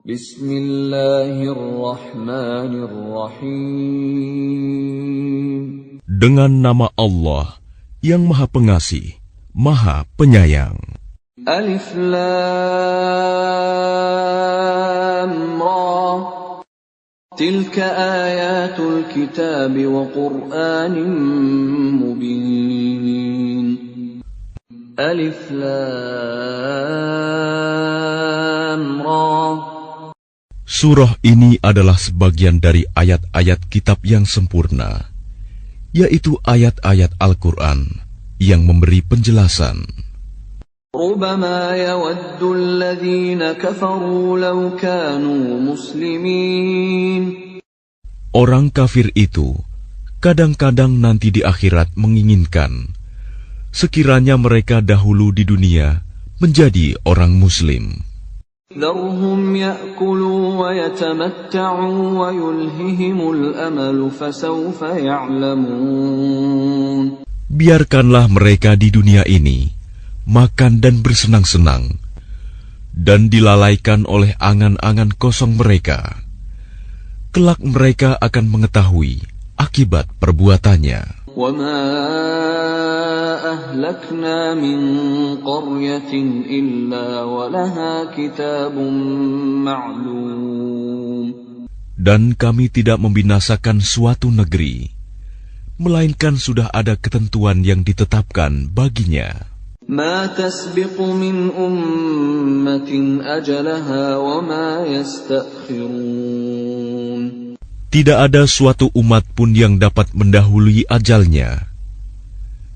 Bismillahirrahmanirrahim. Dengan nama Allah yang Maha Pengasih, Maha Penyayang. Alif Lam Ra. Tilka ayatul kitab wa Qur'anin mubin. Alif Lam Ra. Surah ini adalah sebagian dari ayat-ayat kitab yang sempurna, yaitu ayat-ayat Al-Quran yang memberi penjelasan. ربما يود الذين كفروا لو كانوا مسلمين. Orang kafir itu kadang-kadang nanti di akhirat menginginkan sekiranya mereka dahulu di dunia menjadi orang Muslim. ذرهم يأكلوا ويتمتعوا ويلههم الأمل فسوف يعلمون. Biarkanlah mereka di dunia ini makan dan bersenang-senang, dan dilalaikan oleh angan-angan kosong mereka. Kelak mereka akan mengetahui akibat perbuatannya. وَمَا أَهْلَكْنَا مِنْ قَرْيَةٍ إِلَّا وَلَهَا كِتَابٌ مَعْلُومٌ. Dan kami tidak membinasakan suatu negeri, melainkan sudah ada ketentuan yang ditetapkan baginya. مَا تَسْبِقُ مِنْ أُمَّةٍ أَجَلَهَا وَمَا يَسْتَأْخِرُونَ. Tidak ada suatu umat pun yang dapat mendahului ajalnya,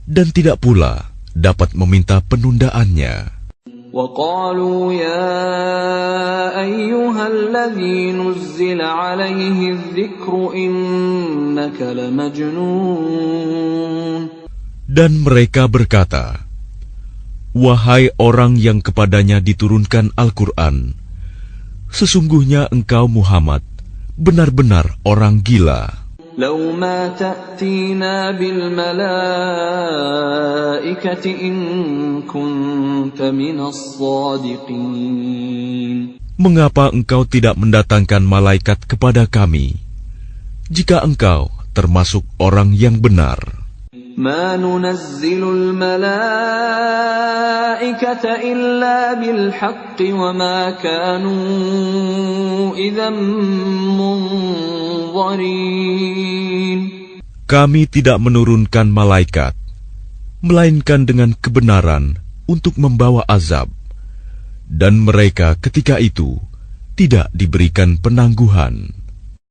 dan tidak pula dapat meminta penundaannya. وَقَالُوا يَا أَيُّهَا الَّذِي نُزِّلَ عَلَيْهِ الذِّكْرُ إِنَّكَ لَمَجْنُونَ. Dan mereka berkata, wahai orang yang kepadanya diturunkan Al-Quran, sesungguhnya engkau Muhammad benar-benar orang gila. لَوْ مَا تَأْتِينَا بِالْمَلَائِكَةِ إِن كُنتَ مِنَ الصَّادِقِينَ. Mengapa engkau tidak mendatangkan malaikat kepada kami, jika engkau termasuk orang yang benar? مَا نُنَزِّلُ الْمَلَائِكَةَ إِلَّا بِالْحَقِّ وَمَا كَانُوا إِذًا مُنظَرِينَ. Kami tidak menurunkan malaikat, melainkan dengan kebenaran untuk membawa azab, dan mereka ketika itu tidak diberikan penangguhan.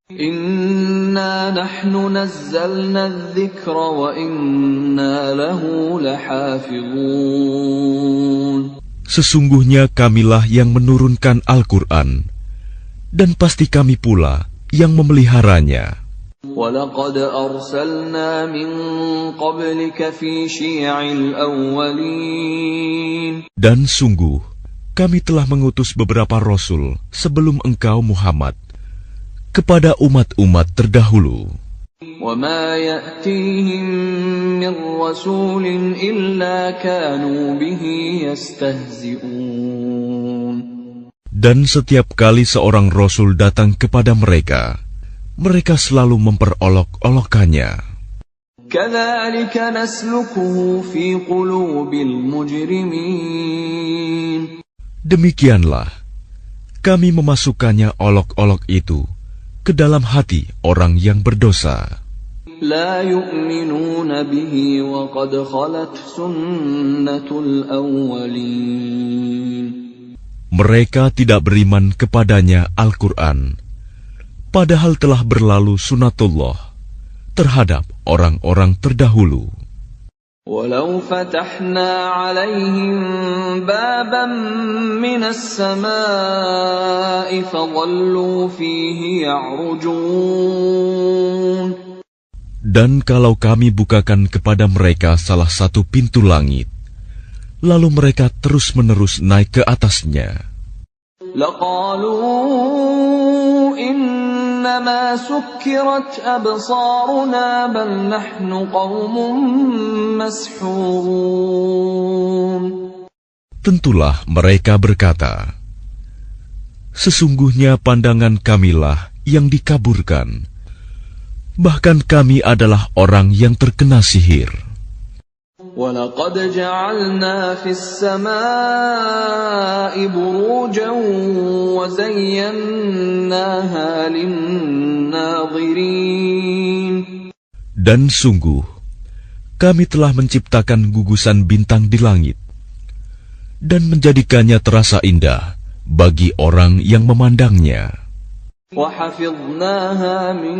Inna nahnu nazzalna adh-dhikra wa inna lahu lahafizun. Sesungguhnya kamilah yang menurunkan Al-Quran, dan pasti kami pula yang memeliharanya. وَلَقَدْ أَرْسَلْنَا مِنْ قَبْلِكَ فِي شِيَعِ الْأَوَّلِينَ. Dan sungguh, kami telah mengutus beberapa rasul sebelum engkau Muhammad kepada umat-umat terdahulu. وَمَا يَأْتِيهِمْ مِنْ رَسُولٍ إِلَّا كَانُوا بِهِ يَسْتَهْزِئُونَ. Dan setiap kali seorang rasul datang kepada mereka, mereka selalu memperolok-olokkannya. كَذَلِكَ نَسْلُكُهُ فِي قُلُوبِ الْمُجْرِمِينَ. Demikianlah kami memasukkannya olok-olok itu ke dalam hati orang yang berdosa. لا يؤمنون به وقد خلت سنة الأولين. Mereka tidak beriman kepadanya Al-Quran, padahal telah berlalu sunatullah terhadap orang-orang terdahulu. ولو فتحنا عليهم بابا من السماء فظلوا فيه يعرجون. Dan kalau kami bukakan kepada mereka salah satu pintu langit, lalu mereka terus-menerus naik ke atasnya, لقالوا إنما سكرت أبصارنا بل نحن قوم مسحورون. Tentulah mereka berkata, Sesungguhnya pandangan kamilah yang dikaburkan. Bahkan kami adalah orang yang terkena sihir. وَلَقَدْ جَعَلْنَا فِي السَّمَاءِ بُرُوجًا وَزَيَّنَّاهَا لِلنَّاظِرِينَ. Dan sungguh, kami telah menciptakan gugusan bintang di langit dan menjadikannya terasa indah bagi orang yang memandangnya. وَحَفِظْنَاهَا مِنْ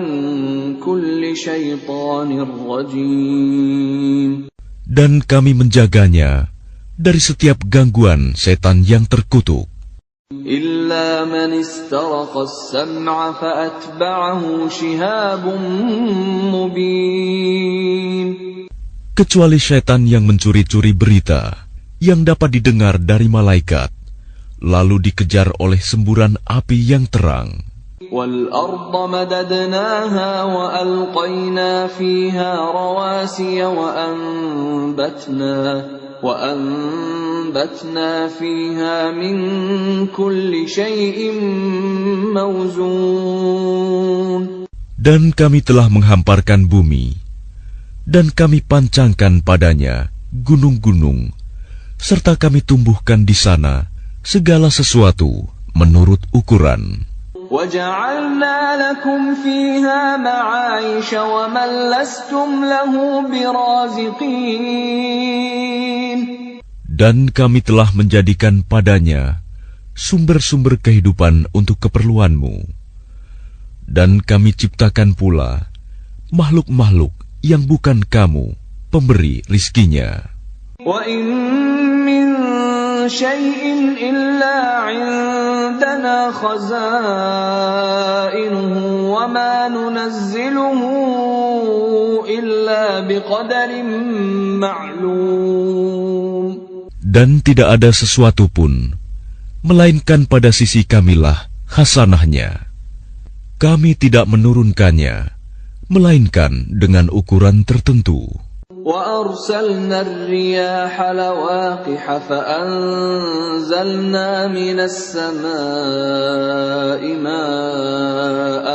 كُلِّ شَيْطَانٍ رَجِيمٍ. Dan kami menjaganya dari setiap gangguan setan yang terkutuk. إِلَّا مَنِ اسْتَرَقَ السَّمْعَ فَأَتْبَعَهُ شِهَابٌ مُبِينٌ. Kecuali setan yang mencuri-curi berita yang dapat didengar dari malaikat, lalu dikejar oleh semburan api yang terang. وَالْأَرْضَ مَدَدْنَاهَا وَأَلْقَيْنَا فِيهَا رَوَاسِيَ وَأَنبَتْنَا فِيهَا مِنْ كُلِّ شَيْءٍ مَوْزُونٍ. Dan kami telah menghamparkan bumi, dan kami pancangkan padanya gunung-gunung, serta kami tumbuhkan di sana segala sesuatu menurut ukuran. وَجَعَلْنَا لَكُمْ فِيهَا مَعَايِشَ وَمَنْ لَسْتُمْ لَهُ بِرَازِقِينَ. Dan kami telah menjadikan padanya sumber-sumber kehidupan untuk keperluanmu. Dan kami ciptakan pula makhluk-makhluk yang bukan kamu pemberi rizkinya. وَإِن مِّن شَيْءٍ إِلَّا عِندَنَا خَزَائِنُهُ وَمَا نُنَزِّلُهُ إِلَّا بِقَدَرٍ مَّعْلُومٍ. Dan tidak ada sesuatu pun, melainkan pada sisi kamilah hasanahnya. Kami tidak menurunkannya, melainkan dengan ukuran tertentu. وَأَرْسَلْنَا الرِّيَاحَ لَوَاقِحَ فَأَنزَلْنَا مِنَ السَّمَاءِ مَاءً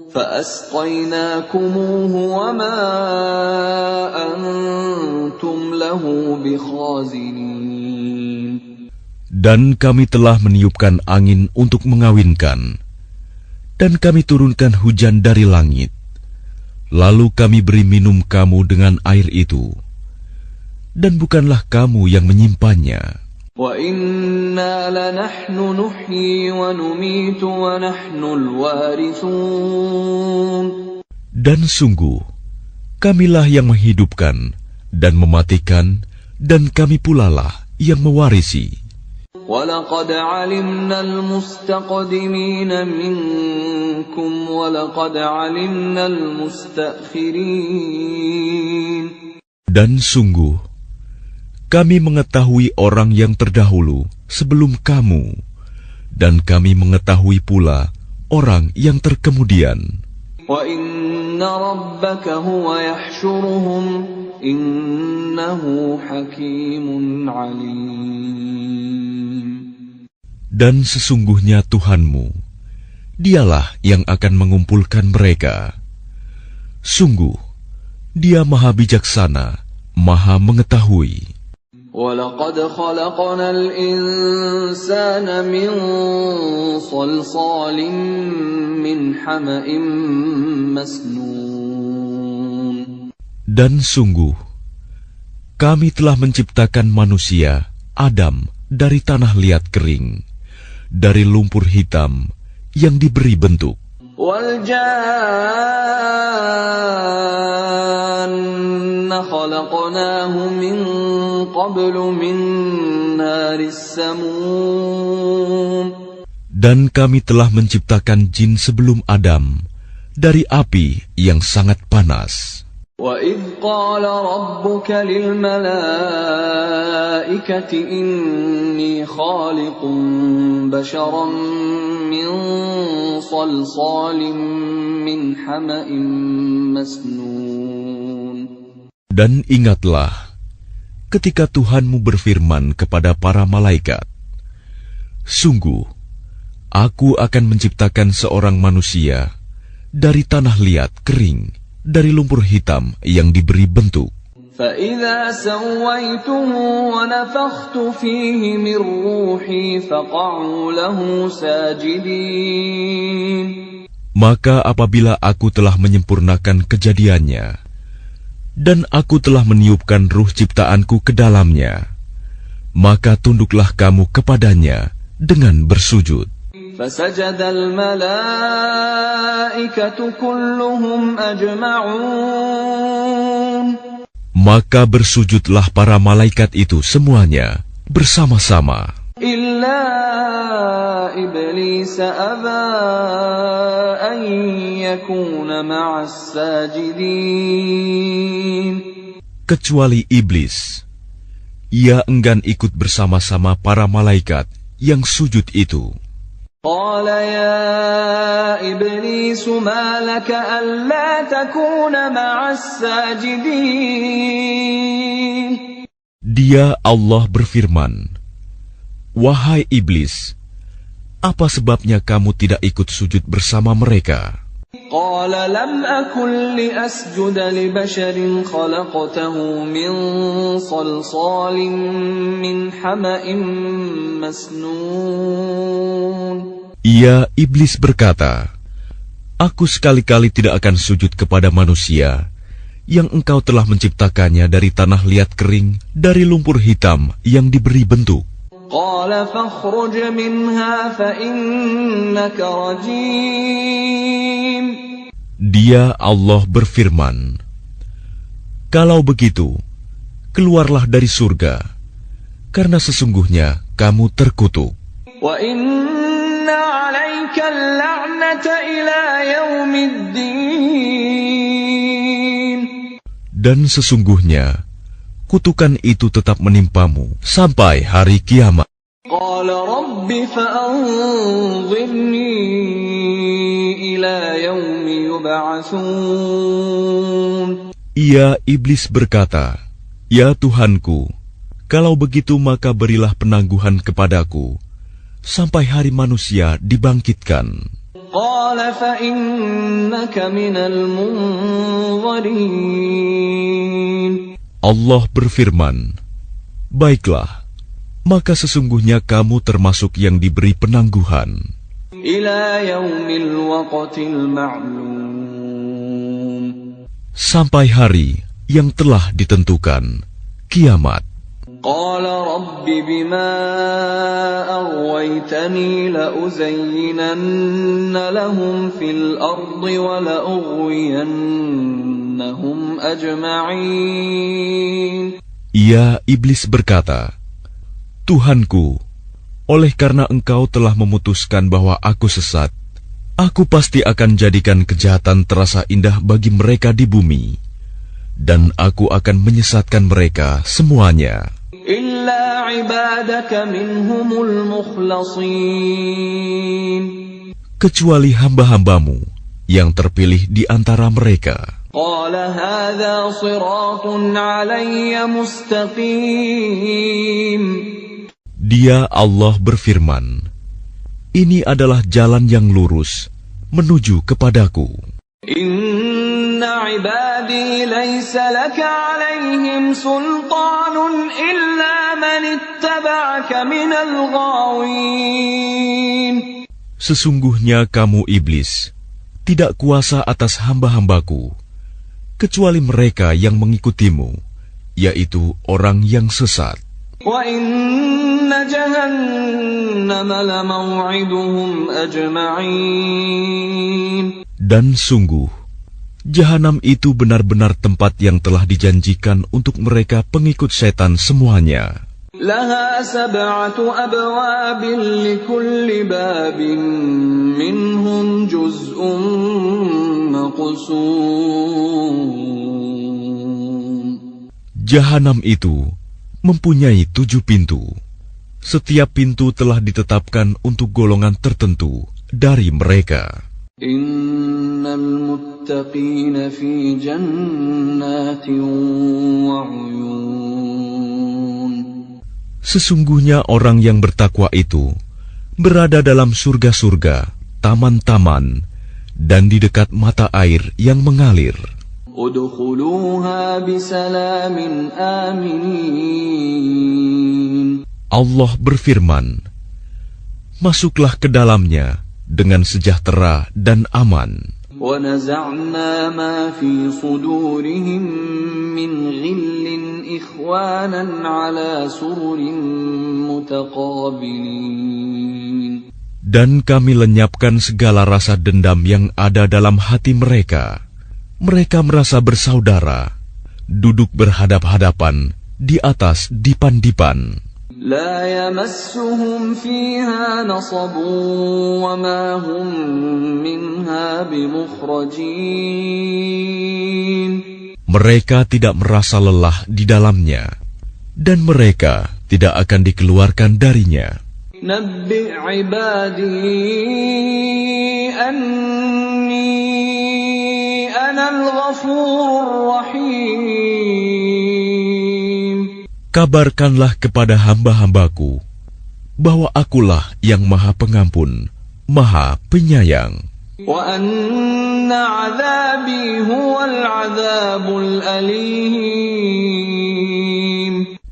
فَأَسْقَيْنَاكُمُوهُ وَمَا أَنْتُمْ لَهُ بِخَازِنِينَ. Dan kami telah meniupkan angin untuk mengawinkan, dan kami turunkan hujan dari langit. Lalu kami beri minum kamu dengan air itu, dan bukanlah kamu yang menyimpannya. وَإِنَّا لَنَحْنُ نُحْيِي وَنُمِيتُ وَنَحْنُ الْوَارِثُونَ. Dan sungguh, kamilah yang menghidupkan dan mematikan, dan kami pulalah yang mewarisi. وَلَقَدْ عَلِمْنَا الْمُسْتَقْدِمِينَ مِنكُمْ وَلَقَدْ عَلِمْنَا الْمُسْتَأْخِرِينَ. Dan sungguh, kami mengetahui orang yang terdahulu sebelum kamu, dan kami mengetahui pula orang yang terkemudian. وَإِنَّ رَبَّكَ هُوَ يَحْشُرُهُمْ إِنَّهُ حَكِيمٌ عَلِيمٌ. Dan sesungguhnya Tuhanmu, Dialah yang akan mengumpulkan mereka. Sungguh, Dia Maha Bijaksana, Maha Mengetahui. وَلَقَدْ خَلَقْنَا الْإِنسَانَ مِنْ صَلْصَالٍ مِنْ حَمَإٍ مَسْنُونٍ. Dan sungguh, kami telah menciptakan manusia, Adam, dari tanah liat kering, dari lumpur hitam yang diberi bentuk. وَالْجَانَّ خَلَقْنَاهُ مِنْ قَبْلُ مِنْ نَارِ السَّمُومِ. Dan kami telah menciptakan jin sebelum Adam dari api yang sangat panas. وَإِذْ قَالَ رَبُّكَ لِلْمَلَائِكَةِ إِنِّي خَالِقٌ بَشَرًا مِّن صَلْصَالٍ مِّنْ حَمَإٍ مسنون. Dan ingatlah ketika Tuhanmu berfirman kepada para malaikat, "Sungguh, Aku akan menciptakan seorang manusia dari tanah liat kering, dari lumpur hitam yang diberi bentuk. فَإِذَا سَوَّيْتُهُ وَنَفَخْتُ فِيهِ مِنْ رُوحِي فَقَعُوا لَهُ سَاجِدِينَ." Maka apabila aku telah menyempurnakan kejadiannya, dan aku telah meniupkan ruh ciptaanku ke dalamnya, maka tunduklah kamu kepadanya dengan bersujud. فَسَجَدَ الْمَلَائِكَةُ كُلُّهُمْ أَجْمَعُونَ. Maka bersujudlah para malaikat itu semuanya bersama-sama. إِلَّا إِبْلِيسَ أَبَى أَن يَكُونَ مَعَ السَّاجِدِينَ. Kecuali iblis, ia enggan ikut bersama-sama para malaikat yang sujud itu. قال يا إبليس ما لك ألا تكون مع الساجدين. Dia Allah berfirman, "Wahai iblis, apa sebabnya kamu tidak ikut sujud bersama mereka?" قال لم أكن لأسجد لبشر خلقته من صلصال من حمأ مسنون. Ia iblis berkata, "Aku sekali-kali tidak akan sujud kepada manusia yang engkau telah menciptakannya dari tanah liat kering, dari lumpur hitam yang diberi bentuk." قال فاخرج منها فإنك رجيم. Dia Allah berfirman, "Kalau begitu, keluarlah dari surga, karena sesungguhnya kamu terkutuk. وَإِنَّ عَلَيْكَ اللَّعْنَةَ إِلَى يَوْمِ الدِّينِ. Dan sesungguhnya kutukan itu tetap menimpamu sampai hari kiamat." قال رب فأنظرني إلى يوم يبعثون. Ia iblis berkata, "Ya Tuhanku, kalau begitu maka berilah penangguhan kepadaku sampai hari manusia dibangkitkan." قال فإنك من المنظرين. Allah berfirman, "Baiklah, maka sesungguhnya kamu termasuk yang diberi penangguhan إلى يوم الوقت المعلوم. sampai hari yang telah ditentukan, kiamat." قال رب بما أغويتني لأزينن لهم في الأرض ولأغوينهم أجمعين. Ia iblis berkata, "Tuhanku, oleh karena engkau telah memutuskan bahwa aku sesat, aku pasti akan jadikan kejahatan terasa indah bagi mereka di bumi, dan aku akan menyesatkan mereka semuanya, إلا عبادك منهم المخلصين. kecuali hamba-hambamu yang terpilih di antara mereka." قال هذا صراط علي مستقيم. Dia Allah berfirman, "Ini adalah jalan yang lurus menuju kepadaku. إن عبادي ليس لك عليهم سلطان إلا من اتبعك من الغاوين. Sesungguhnya kamu iblis tidak kuasa atas hamba-hambaku, kecuali mereka yang mengikutimu, yaitu orang yang sesat. وَإِنَّ جَهَنَّمَ لَمَوْعِدُهُمْ أَجْمَعِينَ. Dan sungguh, Jahanam itu benar-benar tempat yang telah dijanjikan untuk mereka pengikut setan semuanya. لَهَا 7 أَبْوَابٍ لِكُلِّ بَابٍ مِّنْهُمْ جُزْءٌ مَّقْسُومٌ. Jahanam itu mempunyai 7 pintu. Setiap pintu telah ditetapkan untuk golongan tertentu dari mereka. Innal muttaqina fi jannatin wa 'uyun. Sesungguhnya orang yang bertakwa itu berada dalam surga-surga, taman-taman, dan di dekat mata air yang mengalir. Udkhuluha bisalamin aminin. Allah berfirman, masuklah ke dalamnya dengan sejahtera dan aman. وَنَزَعْنَا مَا فِي صُدُورِهِم مِّنْ غِلٍّ إِخْوَانًا عَلَى سُرُرٍ مُتَقَابِلِينَ. Dan kami lenyapkan segala rasa dendam yang ada dalam hati mereka. Mereka merasa bersaudara, duduk berhadap-hadapan di atas dipan-dipan. لا يمسهم فيها نصب وما هم منها بمخرجين. Mereka tidak merasa lelah di dalamnya, dan mereka tidak akan dikeluarkan darinya. نبئ عبادي أني أنا الغفور الرحيم. Kabarkanlah kepada hamba-hambaku bahwa akulah yang Maha Pengampun, Maha Penyayang. وَأَنَّ عَذَابِي هُوَ الْعَذَابُ الْأَلِيمُ.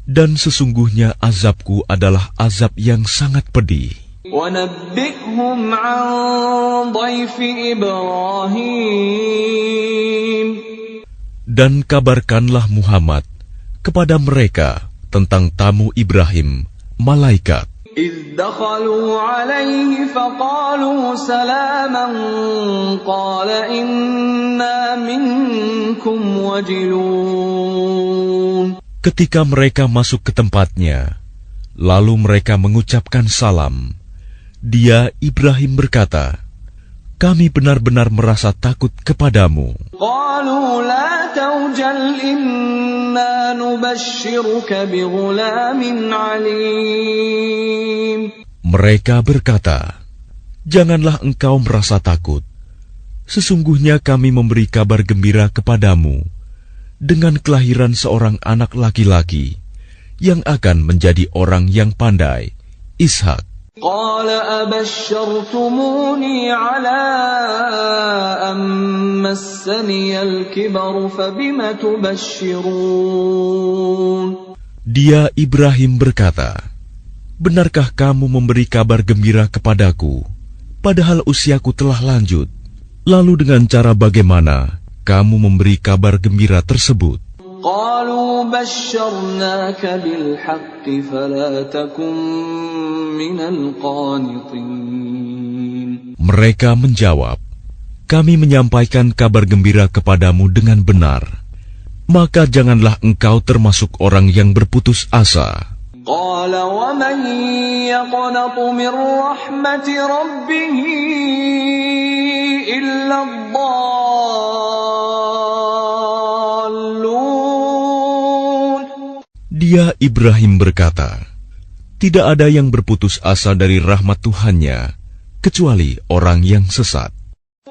Dan sesungguhnya azabku adalah azab yang sangat pedih. وَنَبِّئْهُمْ عَنْ ضَيْفِ إِبْرَاهِيمَ. Dan kabarkanlah Muhammad kepada mereka tentang tamu Ibrahim, malaikat. إِذْ دَخَلُوا عَلَيْهِ فَقَالُوا سَلَامًا قَالَ إِنَّا مِنْكُمْ وَجِلُونَ. Ketika mereka masuk ke tempatnya, lalu mereka mengucapkan salam. Dia, Ibrahim, berkata, kami benar-benar merasa takut kepadamu. قَالُوا لَا تَوْجَلْ إِنَّا نُبَشِّرُكَ بِغُلَامٍ عَلِيمٍ. Mereka berkata, janganlah engkau merasa takut. Sesungguhnya kami memberi kabar gembira kepadamu dengan kelahiran seorang anak laki-laki yang akan menjadi orang yang pandai, Ishak. قال أبشرتموني على أن مسني الكبر فبم تبشرون. Dia, Ibrahim, berkata, benarkah kamu memberi kabar gembira kepadaku, padahal usiaku telah lanjut? Lalu dengan cara bagaimana kamu memberi kabar gembira tersebut? قالوا بشرناك بالحق فلا تكن من القانطين. Mereka menjawab, kami menyampaikan kabar gembira kepadamu dengan benar, maka janganlah engkau termasuk orang yang berputus asa. قال ومن يقنط من رحمة ربه إلا الضالون. Dia, Ibrahim, berkata, tidak ada yang berputus asa dari rahmat Tuhannya, kecuali orang yang sesat.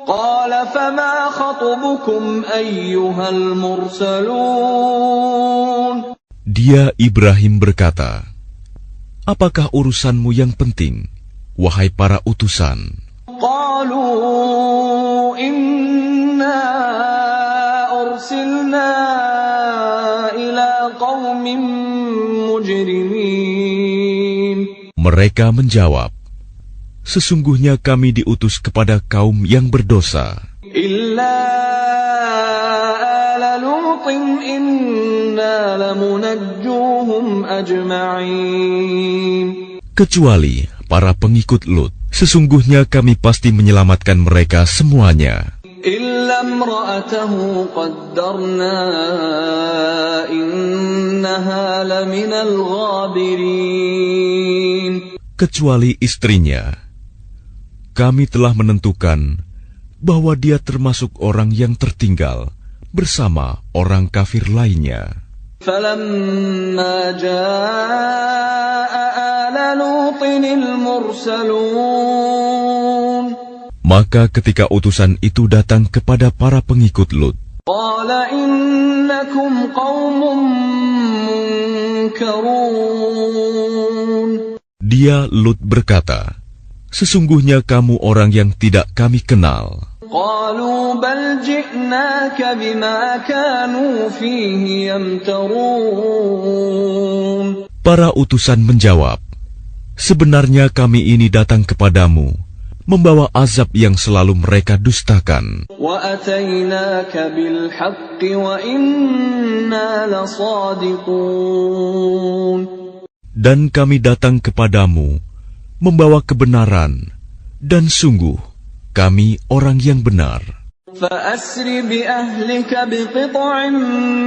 قال فما خطبكم أيها المرسلون. Dia, Ibrahim, berkata, apakah urusanmu yang penting, wahai para utusan? قالوا إنا أرسلنا إلى قوم مجرمين. Mereka menjawab, sesungguhnya kami diutus kepada kaum yang berdosa. إلا آل لوط إنا لمنجوهم أجمعين. Kecuali para pengikut Lut, sesungguhnya kami pasti menyelamatkan mereka semuanya. إلا امرأته قدرنا إنها لمن الغابرين. Kecuali istrinya, kami telah menentukan bahwa dia termasuk orang yang tertinggal bersama orang kafir lainnya. فلما جاء آل لوط المرسلون. Maka ketika utusan itu datang kepada para pengikut Lut, قال إنكم قوم منكرون. Dia Lut berkata, "Sesungguhnya kamu orang yang tidak kami kenal." قالوا بل جئناك بما كانوا فيه يمترون. Para utusan menjawab, "Sebenarnya kami ini datang kepadamu, membawa azab yang selalu mereka dustakan. وأتيناك بالحق وإنا لصادقون. Dan kami datang kepadamu, membawa kebenaran, dan sungguh, kami orang yang benar. فأسر بأهلك بقطع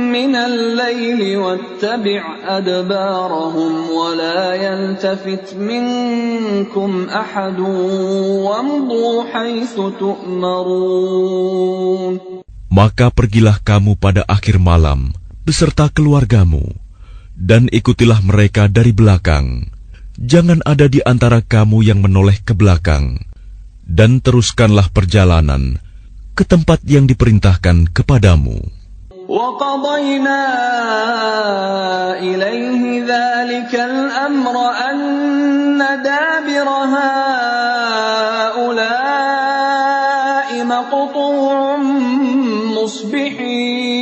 من الليل واتبع أدبارهم ولا يلتفت منكم أحد وامضوا حيث تؤمرون. Maka pergilah kamu pada akhir malam beserta keluargamu, dan ikutilah mereka dari belakang. Jangan ada di antara kamu yang menoleh ke belakang, dan teruskanlah perjalanan ke tempat yang diperintahkan kepadamu. وَقَضَيْنَا إِلَيْهِ ذَلِكَ الْأَمْرَ أَنَّ دَابِرَ هَؤُلَاءِ مَقْطُوعٌ مُصْبِحِينَ.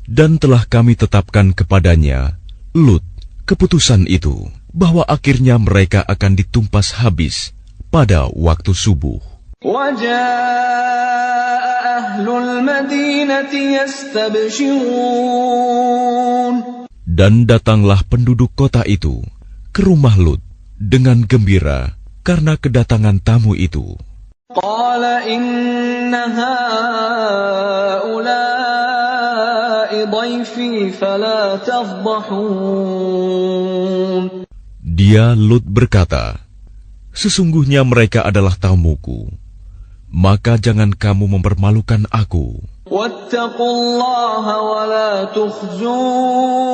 Dan telah kami tetapkan kepadanya, Lut, keputusan itu, bahwa akhirnya mereka akan ditumpas habis pada waktu subuh. وَجَاءَ أَهْلُ الْمَدِينَةِ يَسْتَبْشِرُونَ. Dan datanglah penduduk kota itu ke rumah Lut dengan gembira karena kedatangan tamu itu. قَالَ إِنَّ هَؤُلَاءِ ضَيْفِي فَلَا تَفْضَحُونَ. Dia Lut berkata, "Sesungguhnya mereka adalah tamuku, maka jangan kamu mempermalukan aku. وَاتَّقُوا اللَّهَ وَلَا تُخْزُونَ.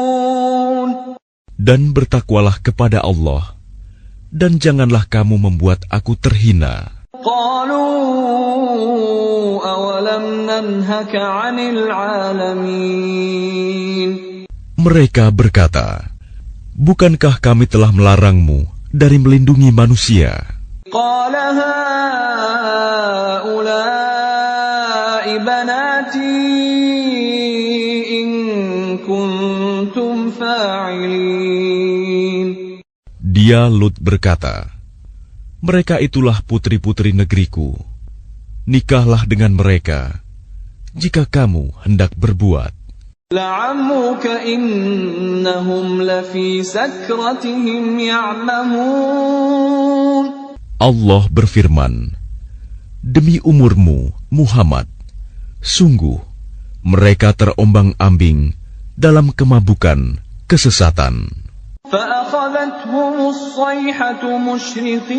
Dan bertakwalah kepada Allah, dan janganlah kamu membuat aku terhina." قَالُوا أَوَلَمْ نَنْهَكَ عَنِ الْعَالَمِينَ. Mereka berkata, "Bukankah kami telah melarangmu dari melindungi manusia?" قَالَ هَؤُلَاءِ بَنَاتِي إِن كُنتُمْ فَاعِلِينَ. Dia Lut berkata, "Mereka itulah putri-putri negeriku. Nikahlah dengan mereka, jika kamu hendak berbuat." لَعَمْرُكَ إِنَّهُمْ لَفِي سَكْرَتِهِمْ يَعْمَهُونَ. Allah berfirman, "Demi umurmu, Muhammad, sungguh mereka terombang-ambing dalam kemabukan kesesatan." فَأَخَذَتْهُمُ الصَّيْحَةُ مُشْرِقِينَ.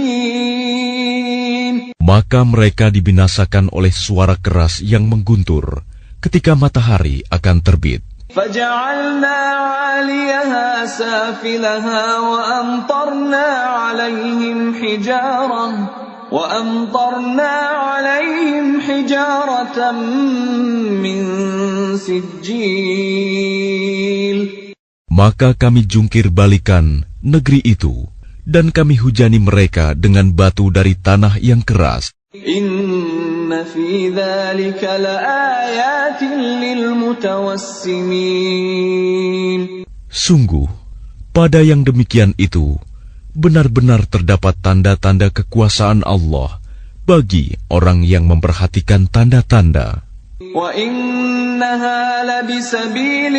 Maka mereka dibinasakan oleh suara keras yang mengguntur ketika matahari akan terbit. فَجَعَلْنَا عَالِيَهَا سَافِلَهَا وَأَمْطَرْنَا عَلَيْهِمْ حِجَارَةً مِّن سِجِّيلٍ. Maka kami jungkir balikan negeri itu, dan kami hujani mereka dengan batu dari tanah yang keras. إِنَّ فِي ذَلِكَ لَآيَاتٍ لِلْمُتَوَسِّمِينَ. Sungguh, pada yang demikian itu, benar-benar terdapat tanda-tanda kekuasaan Allah bagi orang yang memperhatikan tanda-tanda. وَإِنَّهَا لَبِسَبِيلٍ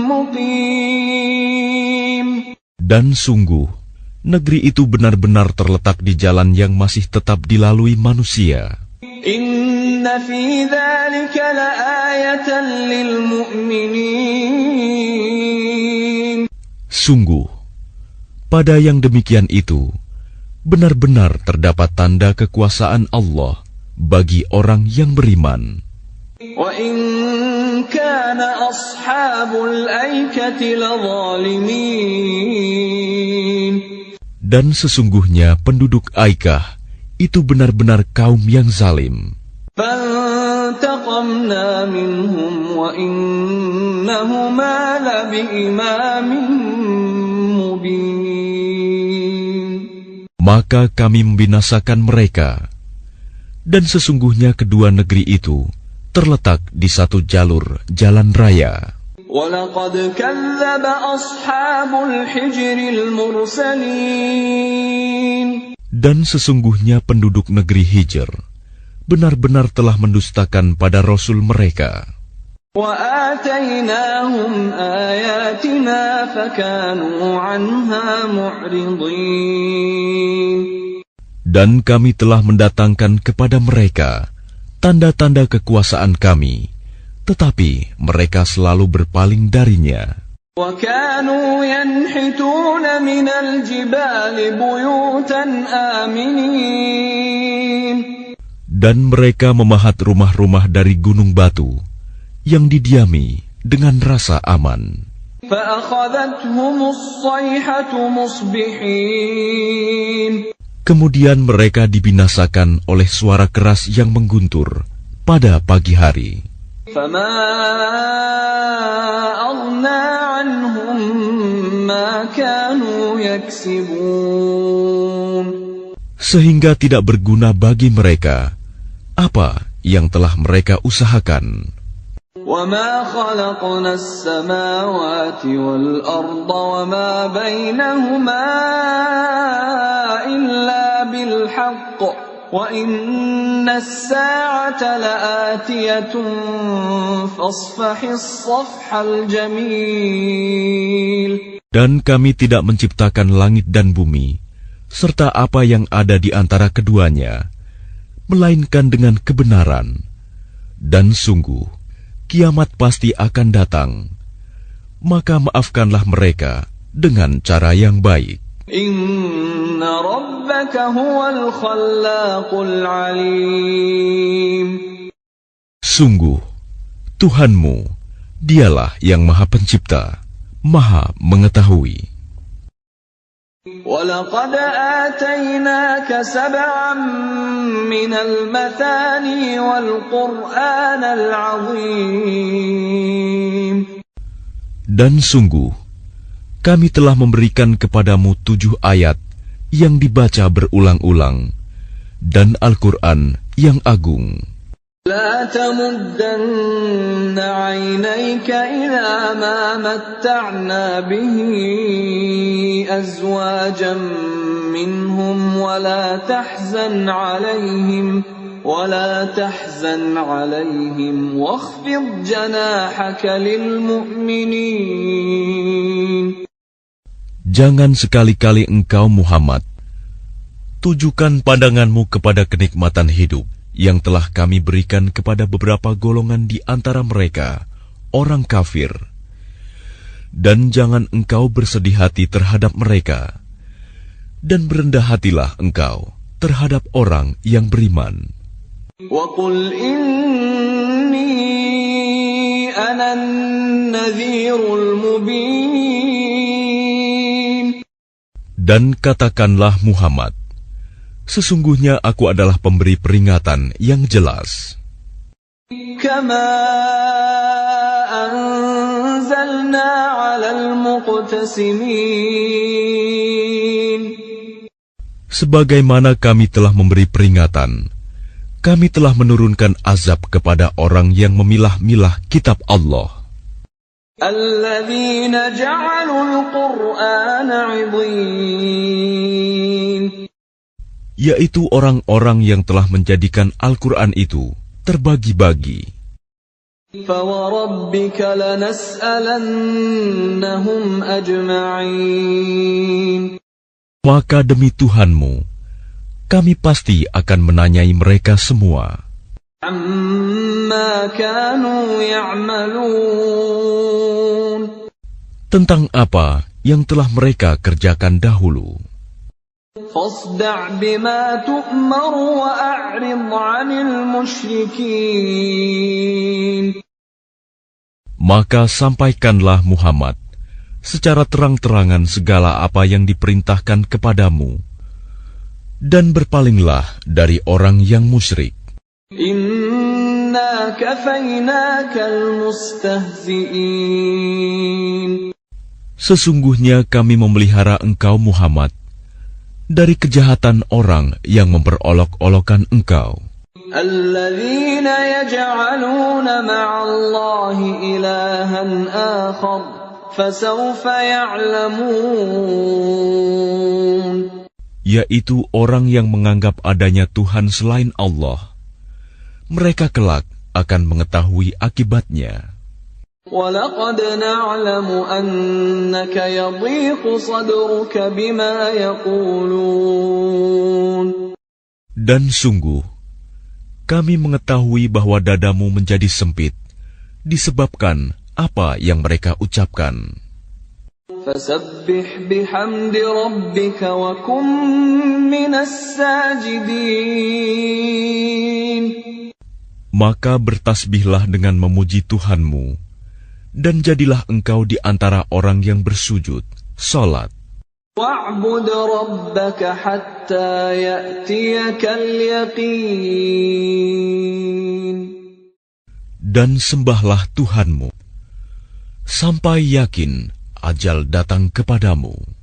مُقِيمٍ. Dan sungguh, negeri itu benar-benar terletak di jalan yang masih tetap dilalui manusia. إِنَّ فِي ذَلِكَ لَآيَةً لِلْمُؤْمِنِينَ. Sungguh, pada yang demikian itu, benar-benar terdapat tanda kekuasaan Allah bagi orang yang beriman. وَإِنْ كَانَ أَصْحَابُ الْأَيْكَةِ لَظَالِمِينَ. Dan sesungguhnya penduduk Aikah itu benar-benar kaum yang zalim. فَانْتَقَمْنَا مِنْهُمْ وَإِنَّهُمَا لَبِإِمَامٍ مُبِينٍ. maka kami membinasakan mereka. Dan sesungguhnya kedua negeri itu terletak di satu jalur jalan raya. وَلَقَدْ كَذَّبَ أَصْحَابُ الْحِجْرِ الْمُرْسَلِينَ. Dan sesungguhnya penduduk negeri Hijr benar-benar telah mendustakan pada Rasul mereka. وَآتَيْنَاهُمْ آيَاتِنَا فَكَانُوا عَنْهَا مُعْرِضِينَ. Dan kami telah mendatangkan kepada mereka tanda-tanda kekuasaan kami, tetapi mereka selalu berpaling darinya. وَكَانُوا يَنْحِتُونَ مِنَ الْجِبَالِ بُيُوتًا آمِنِينَ. Dan mereka memahat rumah-rumah dari gunung batu yang didiami dengan rasa aman. فَأَخَذَتْهُمُ الصَّيْحَةُ مُصْبِحِينَ. Kemudian mereka dibinasakan oleh suara keras yang mengguntur pada pagi hari. فَمَا أَغْنَى عَنْهُمْ مَا كَانُوا يَكْسِبُونَ. Sehingga tidak berguna bagi mereka apa yang telah mereka usahakan. وَمَا خَلَقْنَا السَّمَاوَاتِ وَالْأَرْضَ وَمَا بَيْنَهُمَا إِلَّا بِالْحَقِّ وَإِنَّ السَّاعَةَ لَآتِيَةٌ فَاصْفَحِ الصَّفْحَ الْجَمِيلَ. Dan kami tidak menciptakan langit dan bumi serta apa yang ada di antara keduanya, melainkan dengan kebenaran. Dan sungguh kiamat pasti akan datang, maka maafkanlah mereka dengan cara yang baik. Inna rabbaka huwal khallaqul alim. Sungguh, Tuhanmu, dialah yang Maha Pencipta, Maha Mengetahui. وَلَقَدْ آتَيْنَاكَ سَبْعًا مِنَ الْمَثَانِي وَالْقُرْآنَ الْعَظِيمَ. Dan sungguh, kami telah memberikan kepadamu 7 ayat yang dibaca berulang-ulang, dan Al-Quran yang agung. لا تمدن عينيك إلى ما متعنا به أزواجا منهم ولا تحزن عليهم واخفض جناحك للمؤمنين. Jangan sekali-kali engkau Muhammad tujukan pandanganmu kepada kenikmatan hidup yang telah kami berikan kepada beberapa golongan di antara mereka, orang kafir. Dan jangan engkau bersedih hati terhadap mereka, dan berendah hatilah engkau terhadap orang yang beriman. وَقُلْ إِنِّي أَنَا النَّذِيرُ الْمُبِينُ. Dan katakanlah Muhammad, sesungguhnya aku adalah pemberi peringatan yang jelas. كَمَا أَنزَلْنَا عَلَى الْمُقْتَسِمِينَ. Sebagaimana kami telah memberi peringatan, kami telah menurunkan azab kepada orang yang memilah-milah kitab Allah. الَّذِينَ جَعَلُوا الْقُرْآنَ عِضِينَ. Yaitu orang-orang yang telah menjadikan Al-Quran itu terbagi-bagi. فَوَرَبِّكَ لَنَسْأَلَنَّهُمْ أَجْمَعِينَ. Maka demi Tuhanmu, kami pasti akan menanyai mereka semua. عَمَّا كَانُوا يَعْمَلُونَ. Tentang apa yang telah mereka kerjakan dahulu. فَاصْدَعْ بِمَا تُؤْمَرُ وَأَعْرِضْ عَنِ الْمُشْرِكِينَ. Maka sampaikanlah Muhammad secara terang-terangan segala apa yang diperintahkan kepadamu, dan berpalinglah dari orang yang musyrik. Inna kafaynakal mustahzi'in. Sesungguhnya kami memelihara engkau Muhammad dari kejahatan orang yang memperolok-olokkan engkau. الذين يجعلون مع الله إلها آخر فسوف يعلمون. Yaitu orang yang menganggap adanya Tuhan selain Allah. Mereka kelak akan mengetahui akibatnya. وَلَقَدْ نَعْلَمُ أَنَّكَ يَضِيقُ صَدْرُكَ بِمَا يَقُولُونَ. Dan sungguh, kami mengetahui bahwa dadamu menjadi sempit disebabkan apa yang mereka ucapkan. فَسَبِّحْ بِحَمْدِ رَبِّكَ وَكُن مِّنَ السَّاجِدِينَ. Maka bertasbihlah dengan memuji Tuhanmu, dan jadilah engkau di antara orang yang bersujud, salat. وَاعْبُدْ رَبَّكَ حَتَّى يَأْتِيَكَ الْيَقِينُ. Dan sembahlah Tuhanmu, sampai yakin ajal datang kepadamu.